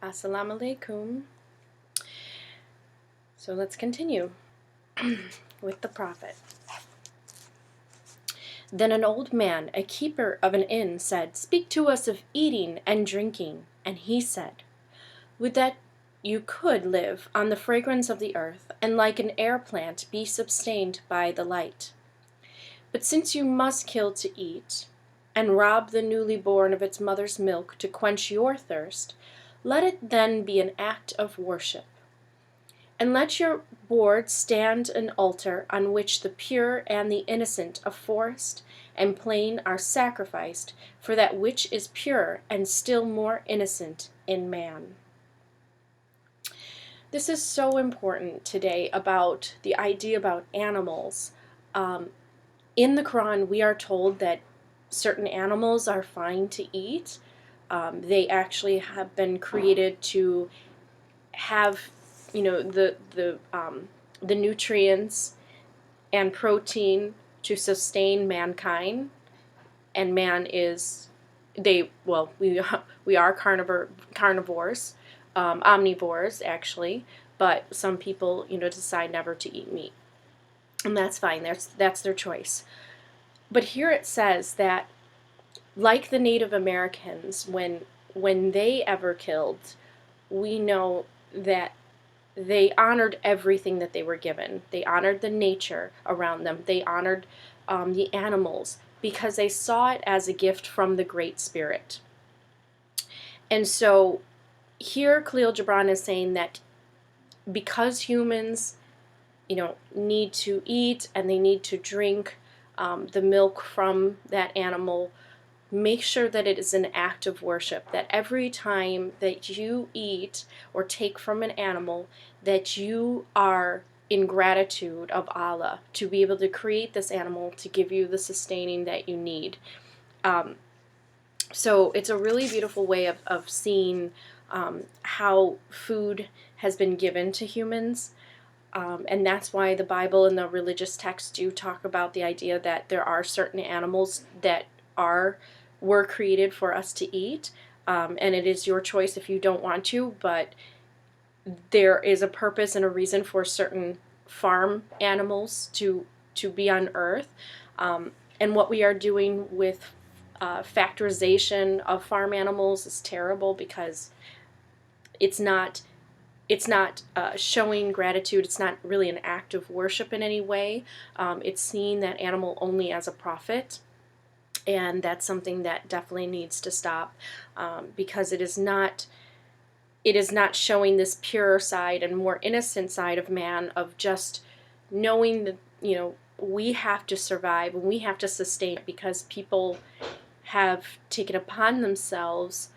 Assalamu alaikum. So let's continue with the Prophet. Then an old man, a keeper of an inn, said, "Speak to us of eating and drinking." And he said, "Would that you could live on the fragrance of the earth, and like an air plant be sustained by the light. But since you must kill to eat, and rob the newly born of its mother's milk to quench your thirst, let it then be an act of worship. And let your board stand an altar on which the pure and the innocent of forest and plain are sacrificed for that which is pure and still more innocent in man." This is so important today about the idea about animals. In the Quran, we are told that certain animals are fine to eat. They actually have been created to have, the nutrients and protein to sustain mankind. And man is, we are carnivores, omnivores actually, but some people, decide never to eat meat. And that's fine, that's their choice. But here it says that, like the Native Americans, when they ever killed, we know that they honored everything that they were given. They honored the nature around them. They honored the animals because they saw it as a gift from the Great Spirit. And so here Khalil Gibran is saying that because humans, need to eat and they need to drink the milk from that animal, make sure that it is an act of worship, that every time that you eat or take from an animal, that you are in gratitude of Allah to be able to create this animal to give you the sustaining that you need. So it's a really beautiful way of seeing how food has been given to humans. And that's why the Bible and the religious texts do talk about the idea that there are certain animals that were created for us to eat, and it is your choice if you don't want to, but there is a purpose and a reason for certain farm animals to be on earth. And what we are doing with factorization of farm animals is terrible because it's not showing gratitude. It's not really an act of worship in any way. It's seeing that animal only as a profit. And that's something that definitely needs to stop, because it is not showing this pure side and more innocent side of man, of just knowing that, we have to survive and we have to sustain it because people have taken upon themselves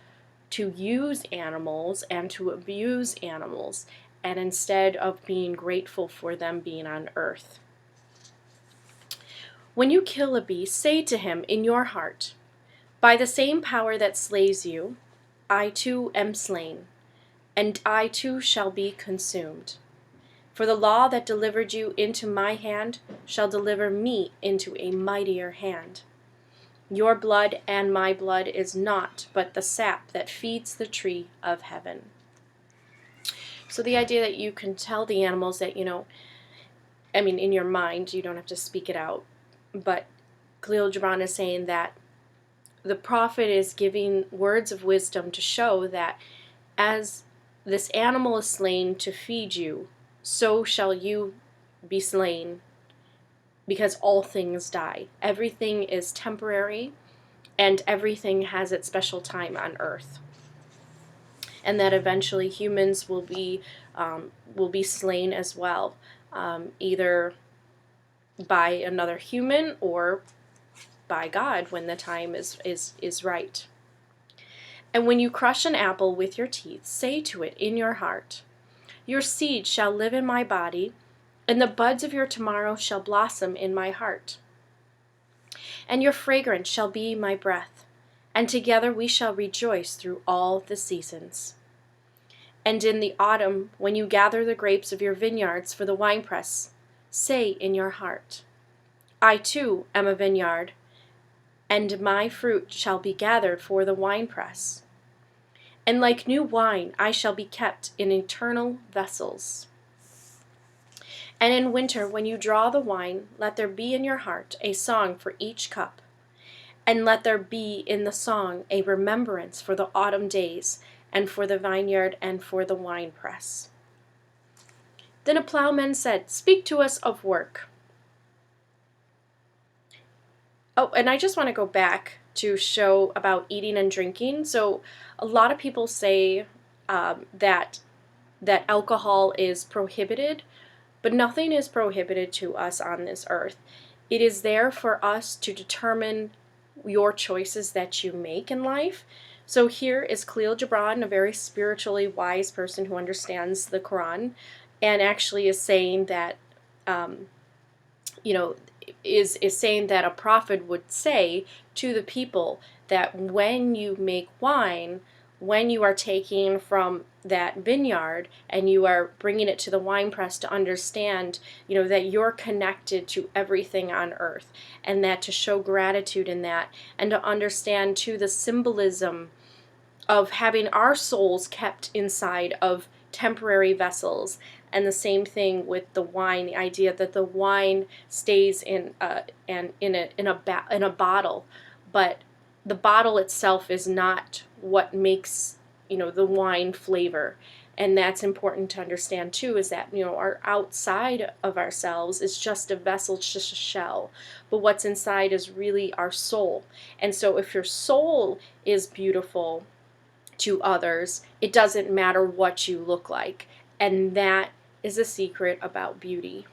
to use animals and to abuse animals, and instead of being grateful for them being on earth. When you kill a beast, say to him in your heart, "By the same power that slays you, I too am slain, and I too shall be consumed. For the law that delivered you into my hand shall deliver me into a mightier hand. Your blood and my blood is naught but the sap that feeds the tree of heaven." So the idea that you can tell the animals that, in your mind, you don't have to speak it out, but Khalil Gibran is saying that the Prophet is giving words of wisdom to show that as this animal is slain to feed you, so shall you be slain, because all things die. Everything is temporary, and everything has its special time on earth. And that eventually humans will be slain as well, either by another human or by God when the time is right. And when you crush an apple with your teeth, say to it in your heart, "Your seed shall live in my body, and the buds of your tomorrow shall blossom in my heart. And your fragrance shall be my breath, and together we shall rejoice through all the seasons. And in the autumn, when you gather the grapes of your vineyards for the winepress, say in your heart, I too am a vineyard, and my fruit shall be gathered for the winepress. and like new wine I shall be kept in eternal vessels. And in winter, when you draw the wine, let there be in your heart a song for each cup, and let there be in the song a remembrance for the autumn days, and for the vineyard, and for the winepress. Then a plowman said, Speak to us of work. Oh, and I just want to go back to show about eating and drinking. So a lot of people say that alcohol is prohibited, but nothing is prohibited to us on this earth. It is there for us to determine your choices that you make in life. So here is Khalil Gibran, a very spiritually wise person who understands the Quran, and actually is saying that, is saying that a prophet would say to the people that when you make wine, when you are taking from that vineyard and you are bringing it to the wine press, to understand, that you're connected to everything on earth, and that to show gratitude in that, and to understand too the symbolism of having our souls kept inside of temporary vessels. And the same thing with the wine, the idea that the wine stays in a bottle, but the bottle itself is not what makes the wine flavor. And that's important to understand too, is that our outside of ourselves is just a vessel, it's just a shell, but what's inside is really our soul. And so if your soul is beautiful to others, it doesn't matter what you look like. And that is a secret about beauty.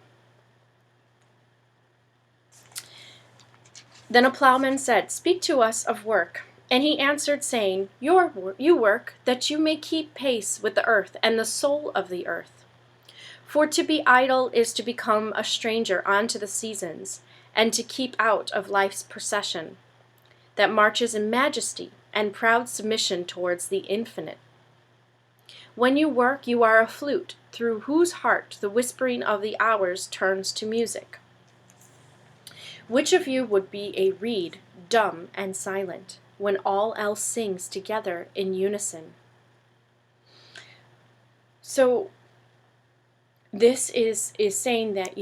Then a plowman said, Speak to us of work. And he answered, saying, You work, that you may keep pace with the earth and the soul of the earth. For to be idle is to become a stranger unto the seasons, and to keep out of life's procession, that marches in majesty and proud submission towards the infinite. When you work, you are a flute, through whose heart the whispering of the hours turns to music. Which of you would be a reed, dumb and silent, when all else sings together in unison? So this is saying that,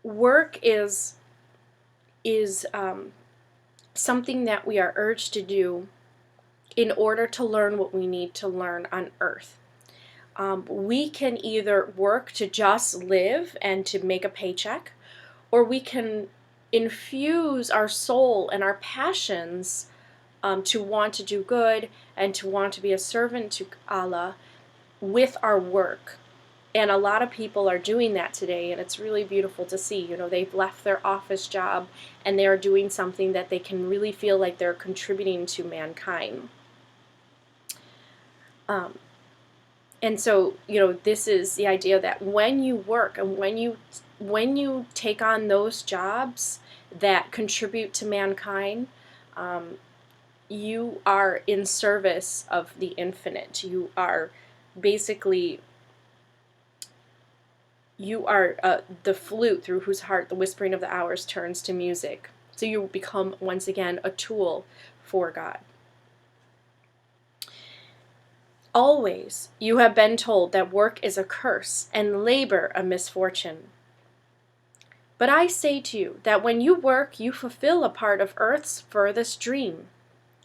work is something that we are urged to do in order to learn what we need to learn on earth. We can either work to just live and to make a paycheck, or we can infuse our soul and our passions to want to do good and to want to be a servant to Allah with our work. And a lot of people are doing that today, and it's really beautiful to see. They've left their office job and they are doing something that they can really feel like they're contributing to mankind. And so, this is the idea that when you work and when you take on those jobs that contribute to mankind, you are in service of the infinite. You are basically, the flute through whose heart the whispering of the hours turns to music. So you become, once again, a tool for God. Always you have been told that work is a curse and labor a misfortune. But I say to you that when you work, you fulfill a part of earth's furthest dream,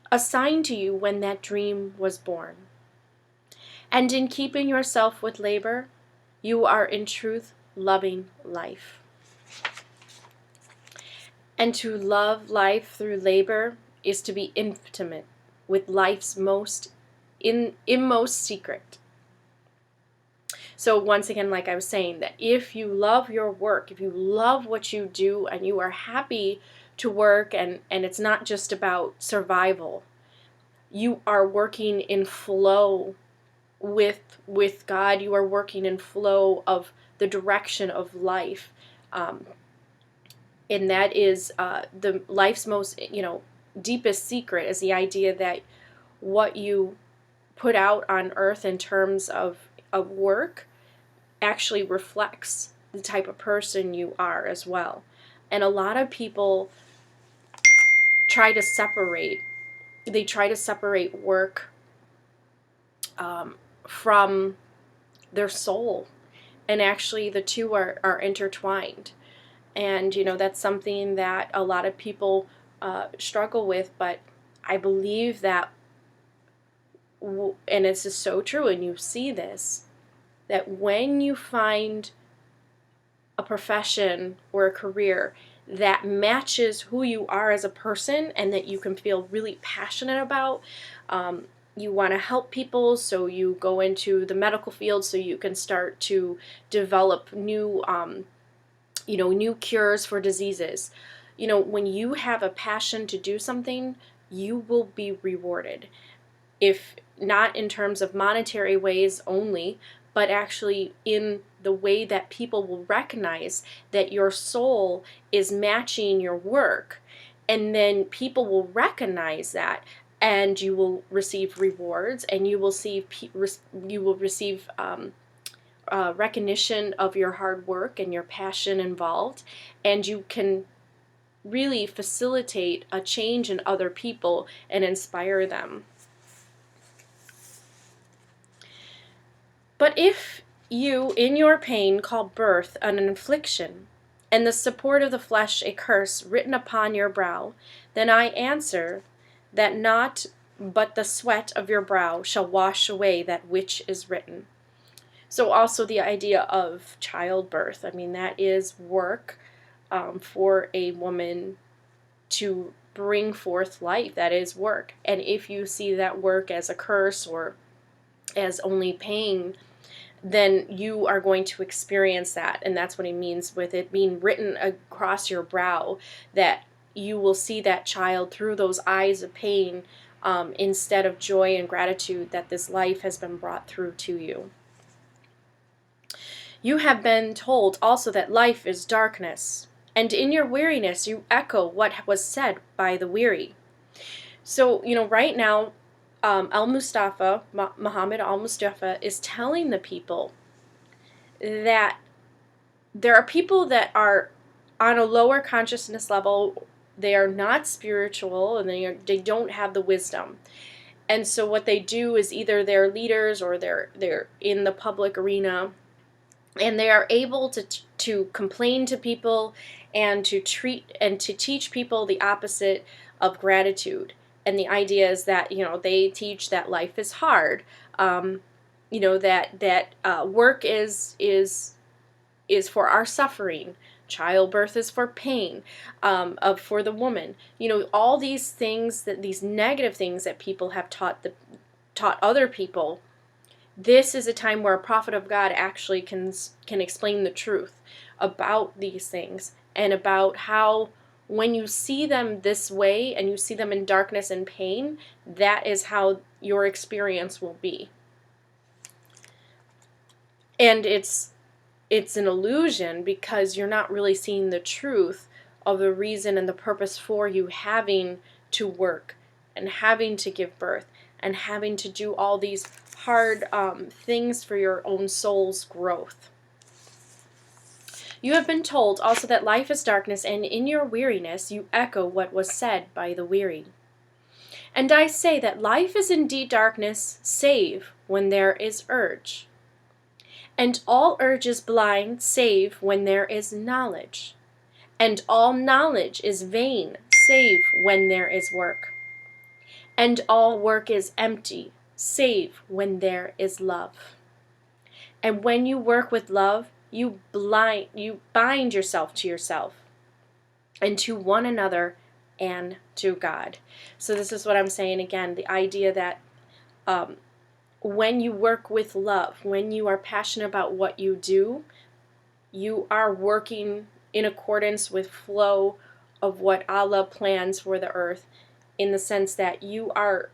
assigned to you when that dream was born. And in keeping yourself with labor, you are in truth loving life. And to love life through labor is to be intimate with life's inmost secret. So once again, like I was saying, that if you love your work, if you love what you do and you are happy to work, and it's not just about survival, you are working in flow with God, you are working in flow of the direction of life. And that is the life's most, deepest secret, is the idea that what you put out on earth in terms of work actually reflects the type of person you are as well. And a lot of people try to separate work from their soul. And actually the two are intertwined. And, that's something that a lot of people struggle with, but I believe that, and it's just so true, and you see this, that when you find a profession or a career that matches who you are as a person and that you can feel really passionate about, you want to help people, so you go into the medical field so you can start to develop new new cures for diseases. When you have a passion to do something, you will be rewarded. If not in terms of monetary ways only, but actually in the way that people will recognize that your soul is matching your work. And then people will recognize that, and you will receive rewards, and you will receive recognition of your hard work and your passion involved, and you can really facilitate a change in other people and inspire them. But if you, in your pain, call birth an affliction, and the support of the flesh a curse written upon your brow, then I answer that not but the sweat of your brow shall wash away that which is written. So also the idea of childbirth. I mean, that is work for a woman to bring forth life. That is work. And if you see that work as a curse or as only pain, then you are going to experience that. And that's what he means with it being written across your brow, that you will see that child through those eyes of pain instead of joy and gratitude that this life has been brought through to you. You have been told also that life is darkness, and in your weariness you echo what was said by the weary. So, right now, Muhammad al-Mustafa is telling the people that there are people that are on a lower consciousness level. They are not spiritual, and they don't have the wisdom. And so what they do is either they're leaders or they're in the public arena, and they are able to complain to people and to treat and to teach people the opposite of gratitude. And the idea is that they teach that life is hard, that work is for our suffering, childbirth is for pain, for the woman. All these things, these negative things that people have taught other people. This is a time where a prophet of God actually can explain the truth about these things, and about how when you see them this way and you see them in darkness and pain, that is how your experience will be. And it's an illusion, because you're not really seeing the truth of the reason and the purpose for you having to work and having to give birth and having to do all these hard things for your own soul's growth. You have been told also that life is darkness, and in your weariness you echo what was said by the weary. And I say that life is indeed darkness, save when there is urge. And all urge is blind, save when there is knowledge. And all knowledge is vain, save when there is work. And all work is empty, save when there is love. And when you work with love, you bind yourself to yourself and to one another and to God. So this is what I'm saying again, the idea that when you work with love, when you are passionate about what you do, you are working in accordance with flow of what Allah plans for the earth, in the sense that you are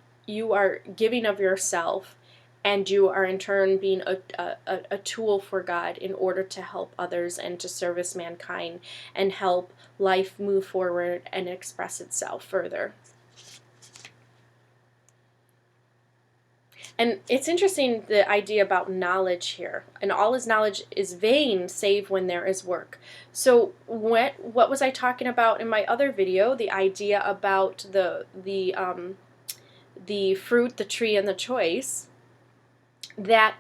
giving of yourself, and you are in turn being a tool for God in order to help others and to service mankind and help life move forward and express itself further. And it's interesting, the idea about knowledge here. And all his knowledge is vain, save when there is work. So what was I talking about in my other video? The idea about the fruit, the tree, and the choice. that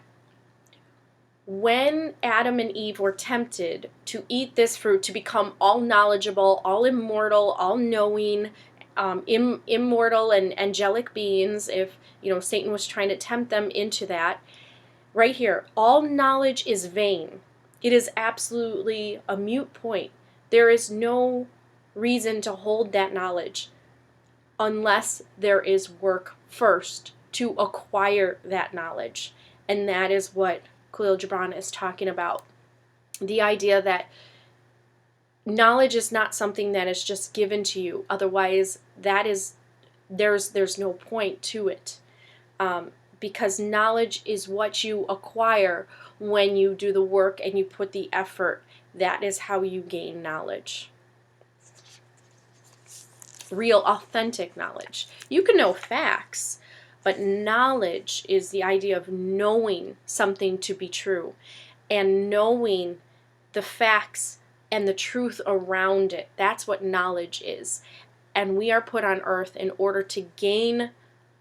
when Adam and Eve were tempted to eat this fruit, to become all knowledgeable, all immortal, all knowing, immortal and angelic beings, if Satan was trying to tempt them into that, right here, all knowledge is vain. It is absolutely a moot point. There is no reason to hold that knowledge unless there is work first to acquire that knowledge. And that is what Khalil Gibran is talking about. The idea that knowledge is not something that is just given to you. Otherwise, there's no point to it. Because knowledge is what you acquire when you do the work and you put the effort. That is how you gain knowledge. Real, authentic knowledge. You can know facts, but knowledge is the idea of knowing something to be true and knowing the facts and the truth around it. That's what knowledge is. And we are put on earth in order to gain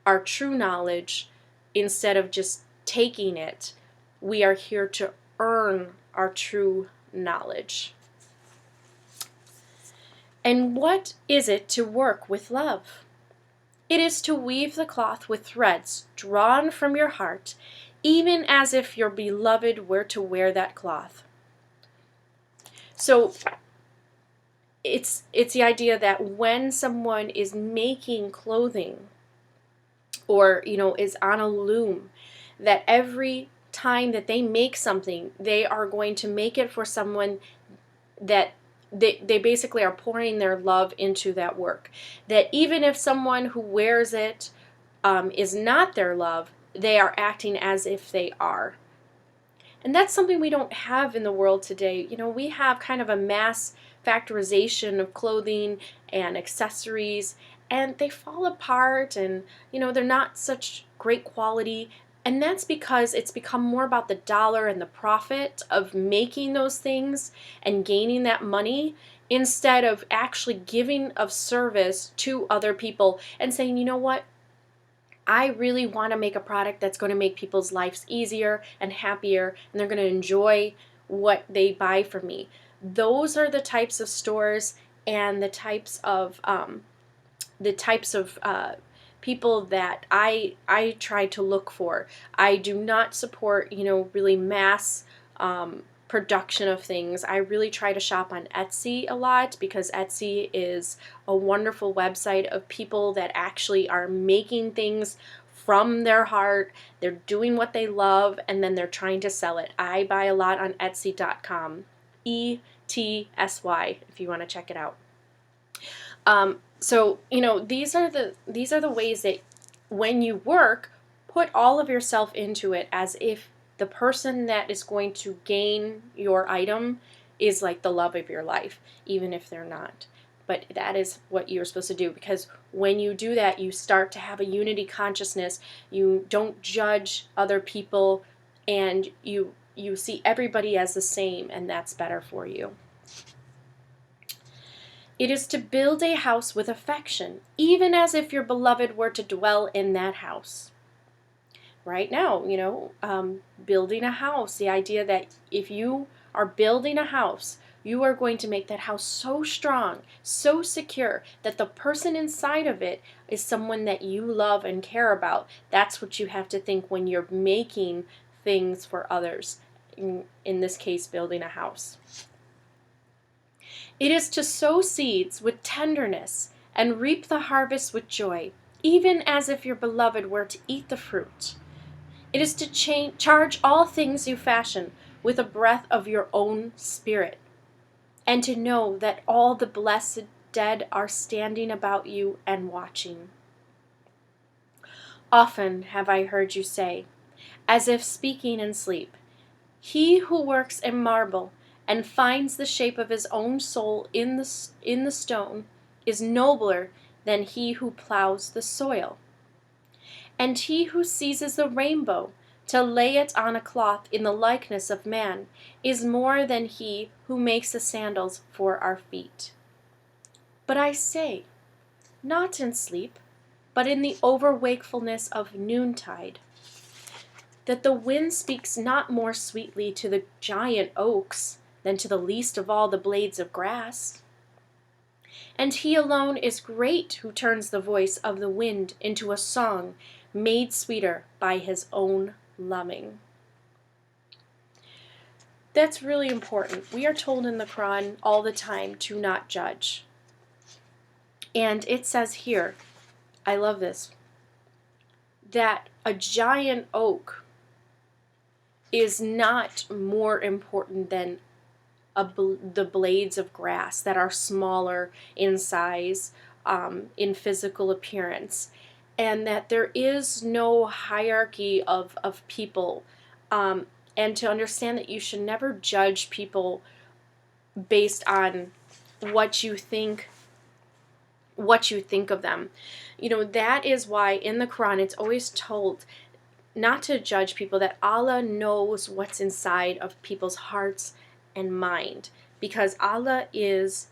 our true knowledge instead of just taking it. We are here to earn our true knowledge. And what is it to work with love? It is to weave the cloth with threads drawn from your heart, even as if your beloved were to wear that cloth. So it's the idea that when someone is making clothing or is on a loom, that every time that they make something, they are going to make it for someone that they basically are pouring their love into that work. That even if someone who wears it is not their love, they are acting as if they are. And that's something we don't have in the world today. We have kind of a mass factorization of clothing and accessories, and they fall apart, and they're not such great quality. And that's because it's become more about the dollar and the profit of making those things and gaining that money, instead of actually giving of service to other people and saying, you know what, I really want to make a product that's going to make people's lives easier and happier, and they're going to enjoy what they buy from me. Those are the types of stores and the types of people that I try to look for. I do not support really mass production of things. I really try to shop on Etsy a lot, because Etsy is a wonderful website of people that actually are making things from their heart. They're doing what they love, and then they're trying to sell it. I buy a lot on Etsy.com. ETSY, if you want to check it out. So these are the ways that when you work, put all of yourself into it, as if the person that is going to gain your item is like the love of your life, even if they're not. But that is what you're supposed to do, because when you do that, you start to have a unity consciousness. You don't judge other people, and you see everybody as the same, and that's better for you. It is to build a house with affection, even as if your beloved were to dwell in that house. Right now, building a house, the idea that if you are building a house, you are going to make that house so strong, so secure, that the person inside of it is someone that you love and care about. That's what you have to think when you're making things for others, in this case, building a house. It is to sow seeds with tenderness and reap the harvest with joy, even as if your beloved were to eat the fruit. It is to charge all things you fashion with a breath of your own spirit, and to know that all the blessed dead are standing about you and watching. Often have I heard you say, as if speaking in sleep, he who works in marble and finds the shape of his own soul in the stone is nobler than he who plows the soil. And he who seizes the rainbow to lay it on a cloth in the likeness of man is more than he who makes the sandals for our feet. But I say, not in sleep, but in the overwakefulness of noontide. that the wind speaks not more sweetly to the giant oaks than to the least of all the blades of grass. And he alone is great who turns the voice of the wind into a song made sweeter by his own loving. That's really important. We are told in the Quran all the time to not judge. And it says here, I love this, that a giant oak is not more important than the blades of grass that are smaller in size, in physical appearance, and that there is no hierarchy of people, and to understand that you should never judge people based on what you think of them. That is why in the Quran it's always told not to judge people, that Allah knows what's inside of people's hearts and mind, because Allah is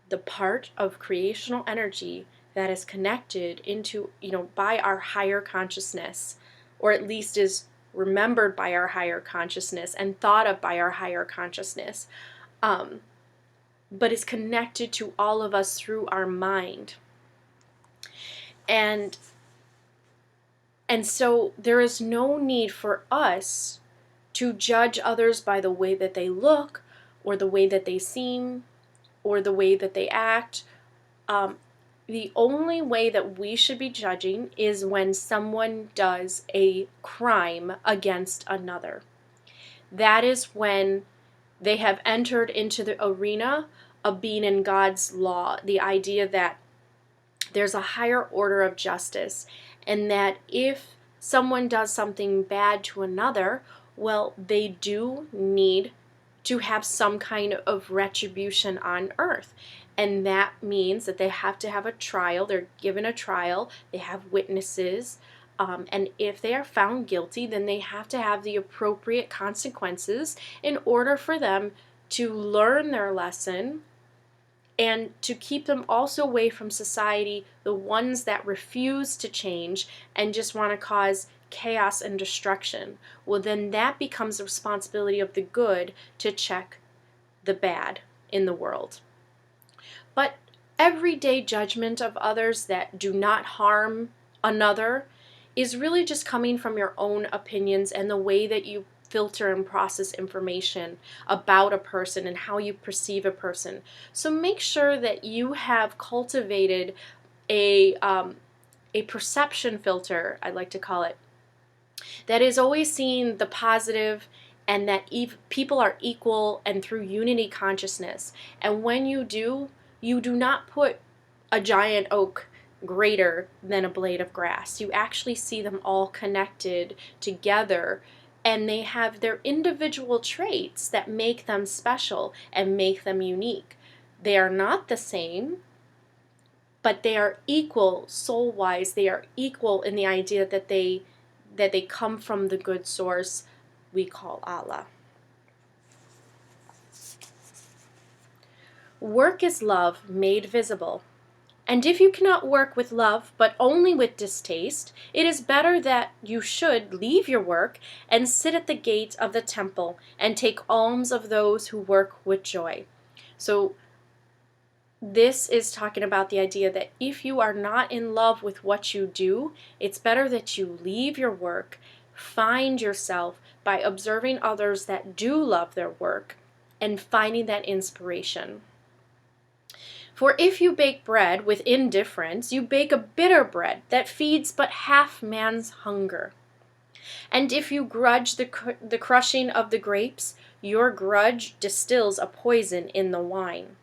the part of creational energy that is connected into, by our higher consciousness, or at least is remembered by our higher consciousness and thought of by our higher consciousness, but is connected to all of us through our mind. And so there is no need for us to judge others by the way that they look, or the way that they seem, or the way that they act. The only way that we should be judging is when someone does a crime against another. That is when they have entered into the arena of being in God's law, the idea that there's a higher order of justice, and that if someone does something bad to another, well, they do need to have some kind of retribution on earth. And that means that they have to have a trial. They're given a trial. They have witnesses. And if they are found guilty, then they have to have the appropriate consequences in order for them to learn their lesson and to keep them also away from society, the ones that refuse to change and just want to cause chaos and destruction. Well, then that becomes the responsibility of the good to check the bad in the world. But everyday judgment of others that do not harm another is really just coming from your own opinions and the way that you filter and process information about a person and how you perceive a person. So make sure that you have cultivated a perception filter, I like to call it, that is always seeing the positive, and that people are equal and through unity consciousness. And when you do not put a giant oak greater than a blade of grass. You actually see them all connected together, and they have their individual traits that make them special and make them unique. They are not the same, but they are equal soul-wise. They are equal in the idea that they come from the good source we call Allah. Work is love made visible. And if you cannot work with love, but only with distaste, it is better that you should leave your work and sit at the gate of the temple and take alms of those who work with joy. So this is talking about the idea that if you are not in love with what you do, it's better that you leave your work, find yourself by observing others that do love their work, and finding that inspiration. For if you bake bread with indifference, you bake a bitter bread that feeds but half man's hunger. And if you grudge the crushing of the grapes, your grudge distills a poison in the wine.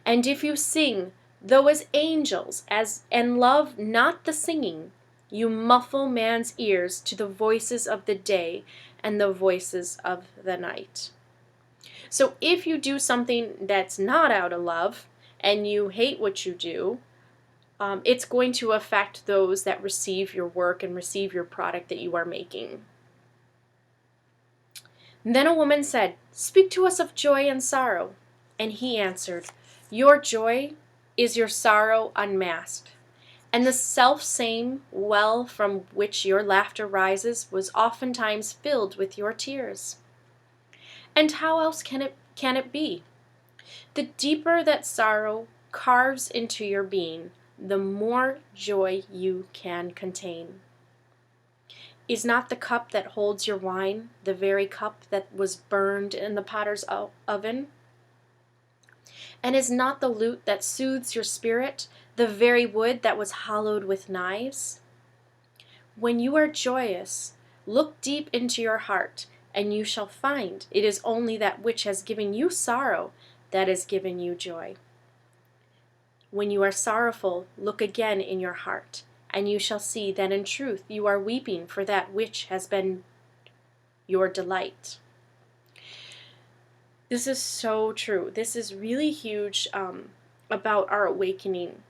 And if you sing, though as angels, and love not the singing, you muffle man's ears to the voices of the day and the voices of the night. So if you do something that's not out of love, and you hate what you do, it's going to affect those that receive your work and receive your product that you are making. And then a woman said, "Speak to us of joy and sorrow." And he answered, "Your joy is your sorrow unmasked, And the self-same well from which your laughter rises was oftentimes filled with your tears. And how else can it be? The deeper that sorrow carves into your being, the more joy you can contain. Is not the cup that holds your wine the very cup that was burned in the potter's oven? And is not the lute that soothes your spirit the very wood that was hollowed with knives? When you are joyous, look deep into your heart, and you shall find it is only that which has given you sorrow that has given you joy. When you are sorrowful, look again in your heart, and you shall see that in truth you are weeping for that which has been your delight. This is so true. This is really huge about our awakening.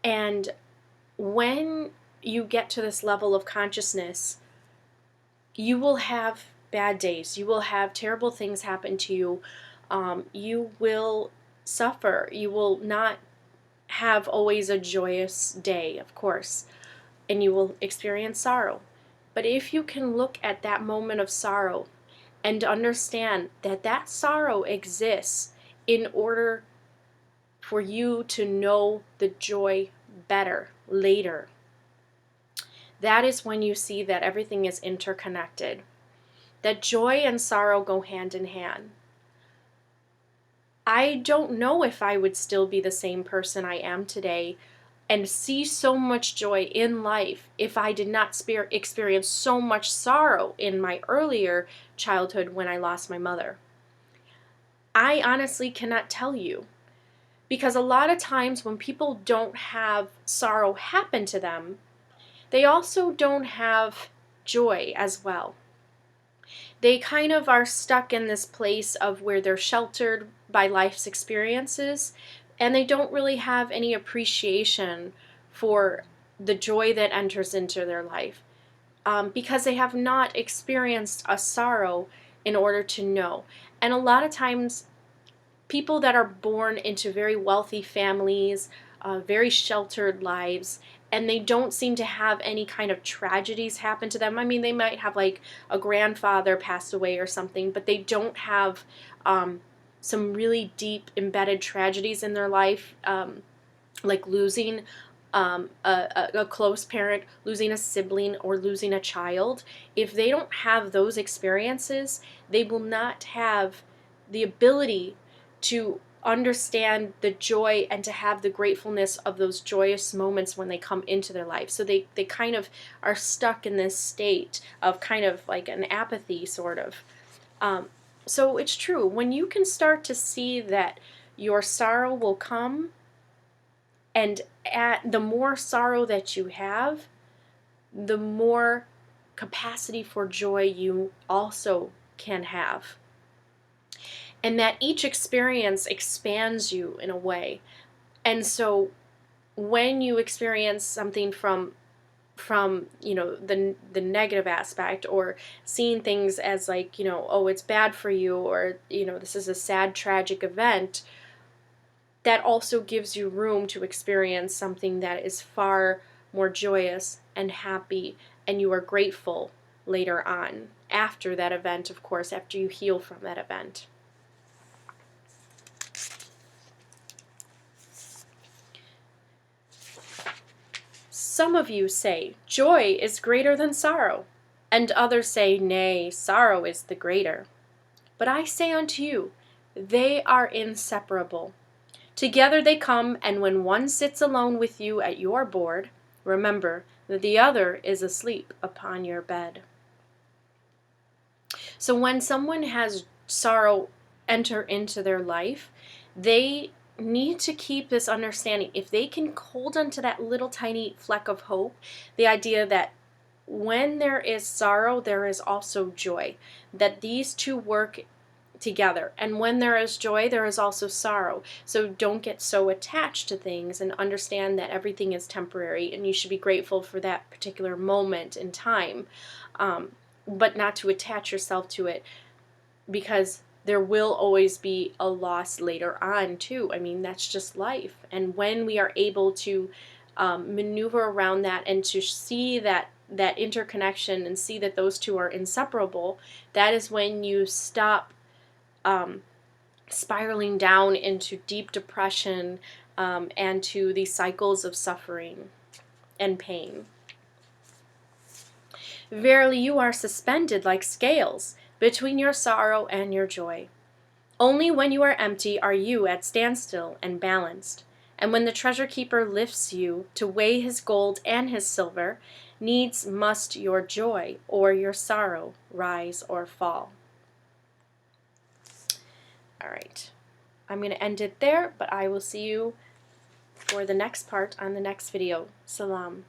And when you get to this level of consciousness, you will have bad days. You will have terrible things happen to you. You will suffer. You will not have always a joyous day, of course, and you will experience sorrow. But if you can look at that moment of sorrow and understand that that sorrow exists in order for you to know the joy better later, that is when you see that everything is interconnected, that joy and sorrow go hand in hand. I don't know if I would still be the same person I am today and see so much joy in life if I did not experience so much sorrow in my earlier childhood when I lost my mother. I honestly cannot tell you, because a lot of times when people don't have sorrow happen to them, they also don't have joy as well. They kind of are stuck in this place of where they're sheltered by life's experiences, and they don't really have any appreciation for the joy that enters into their life, because they have not experienced a sorrow in order to know. And a lot of times, people that are born into very wealthy families, very sheltered lives, and they don't seem to have any kind of tragedies happen to them. I mean, they might have like a grandfather passed away or something, but they don't have some really deep embedded tragedies in their life, like losing a close parent, losing a sibling, or losing a child. If they don't have those experiences, they will not have the ability to understand the joy and to have the gratefulness of those joyous moments when they come into their life. So they kind of are stuck in this state of kind of like an apathy, sort of. So it's true, when you can start to see that your sorrow will come, and the more sorrow that you have, the more capacity for joy you also can have. And that each experience expands you in a way. And so when you experience something from the negative aspect, or seeing things as like, oh, it's bad for you, or this is a sad, tragic event, that also gives you room to experience something that is far more joyous and happy, and you are grateful later on, after that event, of course, after you heal from that event. Some of you say, joy is greater than sorrow, and others say, nay, sorrow is the greater. But I say unto you, they are inseparable. Together they come, and when one sits alone with you at your board, remember that the other is asleep upon your bed. So when someone has sorrow enter into their life, they need to keep this understanding. If they can hold on to that little tiny fleck of hope, the idea that when there is sorrow, there is also joy, that these two work together. And when there is joy, there is also sorrow. So don't get so attached to things, and understand that everything is temporary, and you should be grateful for that particular moment in time, but not to attach yourself to it, because there will always be a loss later on too. I mean, that's just life. And when we are able to maneuver around that and to see that interconnection and see that those two are inseparable, that is when you stop spiraling down into deep depression and to these cycles of suffering and pain. Verily, you are suspended like scales between your sorrow and your joy. Only when you are empty are you at standstill and balanced. And when the treasure keeper lifts you to weigh his gold and his silver, needs must your joy or your sorrow rise or fall. All right. I'm going to end it there, but I will see you for the next part on the next video. Salam.